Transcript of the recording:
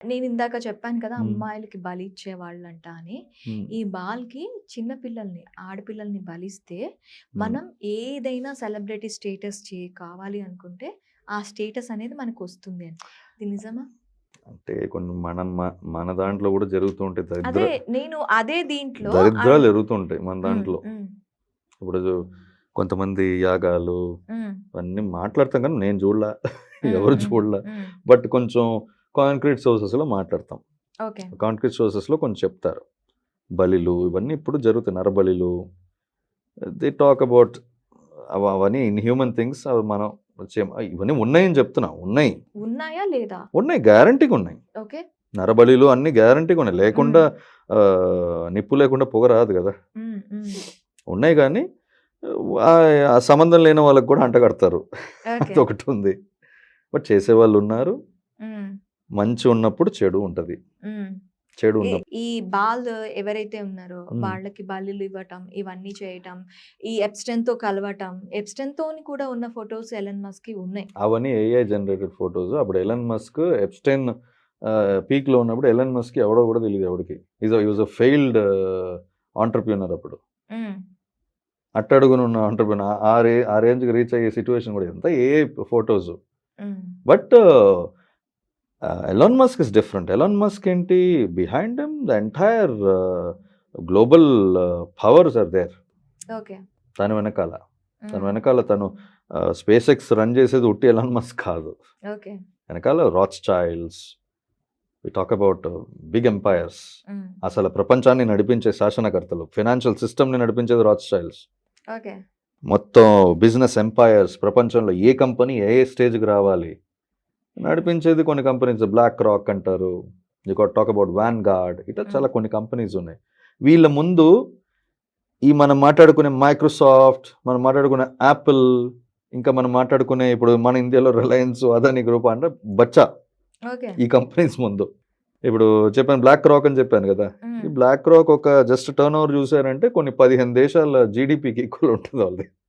నేను ఇందాక చెప్పాను కదా! హ్మ్. అమ్మాయిలకి బలి ఇచ్చేవాళ్ళంట అని. హ్మ్. ఈ బాల్‌కి చిన్న పిల్లల్ని, ఆడపిల్లల్ని బలిస్తే హ్మ్. మనం ఏదైనా సెలబ్రిటీ స్టేటస్ కావాలి అనుకుంటే, ఆ స్టేటస్ అనేది మనకొస్తుంది అని. ఇది నిజమా? అంటే కొన్ని మన దాంట్లో గూడా జరుగుతూ ఉంటాయి. అదే నేను అదే దీంట్లో దరిద్రాలు జరుగుతూ ఉంటాయి మన హ్మ్. దాంట్లో. హ్మ్. ఇప్పుడు కొంతమంది యాగాలు హ్మ్. అన్నీ మాట్లాడతాం కానీ నేను చూడలా. హ్మ్. ఎవరు హ్మ్. చూడలా. హ్మ్. బట్ కొంచెం కాంక్రీట్ సోర్సెస్‌లో మాట్లాడతాం. ఓకే. కాంక్రీట్ సోర్సెస్‌లో కొంచెం చెప్తారు. బలిలు ఇవన్నీ ఇప్పుడు జరుగుతాయి. నరబలిలు. దే టాక్ అబౌట్ అవన్నీ ఇన్‌హ్యూమన్ థింగ్స్. అవి మనం ఇవన్నీ ఉన్నాయని చెప్తున్నా. ఉన్నాయి. ఉన్నాయా? లేదా? ఉన్నాయి. గ్యారంటీగా ఉన్నాయి. ఓకే. నరబలిలు అన్నీ గ్యారంటీగా ఉన్నాయి. హ్మ్. లేకుండా నిప్పు లేకుండా పొగ రాదు గదా! హ్మ్. హ్మ్. ఉన్నాయి గానీ ఆ సంబంధం లేని వాళ్ళకి కూడా అంటగడతారు. ఓకే. అదొకటుంది. బట్ చేసేవాళ్ళున్నారు. హ్మ్. మంచి ఉన్నప్పుడు చెడు ఉంటది. హ్మ్. చెడు ఈ ఉన్నప్పుడు ఈ బాల్ ఎవరైతే ఉన్నారో హ్మ్. వాళ్ళకి బలులు ఇవ్వటం, ఇవన్నీ చేయటం, ఈ ఎప్‌స్టైన్‌తో కలవటం, ఎప్‌స్టైన్‌తోని కూడా ఉన్న ఫోటోస్ ఎలన్ మస్క్‌కి ఉన్నాయి. అవన్నీ ఏఐ జనరేటెడ్ ఫోటోస్. అప్పుడు ఎలన్ మస్క్ ఎప్‌స్టైన్ పీక్‌లో ఉన్నప్పుడు ఎలన్ మస్క్ ఎవడో గూడా తెలీదు ఎవడికి. He was a failed entrepreneur అప్పుడు. హ్మ్. అట్టడుగునున్న ఎంటర్‌ప్రెన్యూర్ ఆ రేంజ్‌కి రీచ్ అయ్యే సిట్యుయేషన్ గూడా ఇదంతా AI photos. Hmm. But Elon Musk is different. Elon Musk ఏంటి behind him the entire global powers are there. Okay. తన వెనకాల. తన హ్మ్. వెనకాల తను స్పేస్ ఎక్స్ రన్ చేసేది ఉట్టి ఎలాన్ మస్క్ కాదు. ఓకే. వెనకాల Rothschilds, we talk about big empires. Hmm. అసలు ప్రపంచాన్ని నడిపించే శాసనకర్తలు. ఫైనాన్షియల్ సిస్టమ్‌ని నడిపించేది రాత్‌స్చైల్డ్స్. ఓకే. మొత్తం బిజినెస్ ఎంపైర్స్ ప్రపంచంలో ఏ కంపెనీ ఏ స్టేజ్‌కి రావాలి నడిపించేది కొన్ని కంపెనీస్. బ్లాక్ రాక్ అంటారు. You got talk about Vanguard. ఇట్లా హ్మ్. చాలా కొన్ని కంపెనీస్ ఉన్నాయి. వీళ్ళ ముందు మనం మాట్లాడుకునే మైక్రోసాఫ్ట్, మనం మాట్లాడుకునే యాపిల్, ఇంకా మనం మాట్లాడుకునే ఇప్పుడు మన ఇండియాలో రిలయన్స్, అదానీ గ్రూప్ అంటే బచ్చా ఓకే. ఈ కంపెనీస్ ముందు. ఇప్పుడు చెప్పాను బ్లాక్ రాక్ అని చెప్పాను కదా! హ్మ్. ఈ బ్లాక్ రాక్ ఒక జస్ట్ టర్నోవర్ చూసారంటే కొన్ని 15 దేశాల జీడీపీకి ఈక్వల్ ఉంటది వాళ్ళది.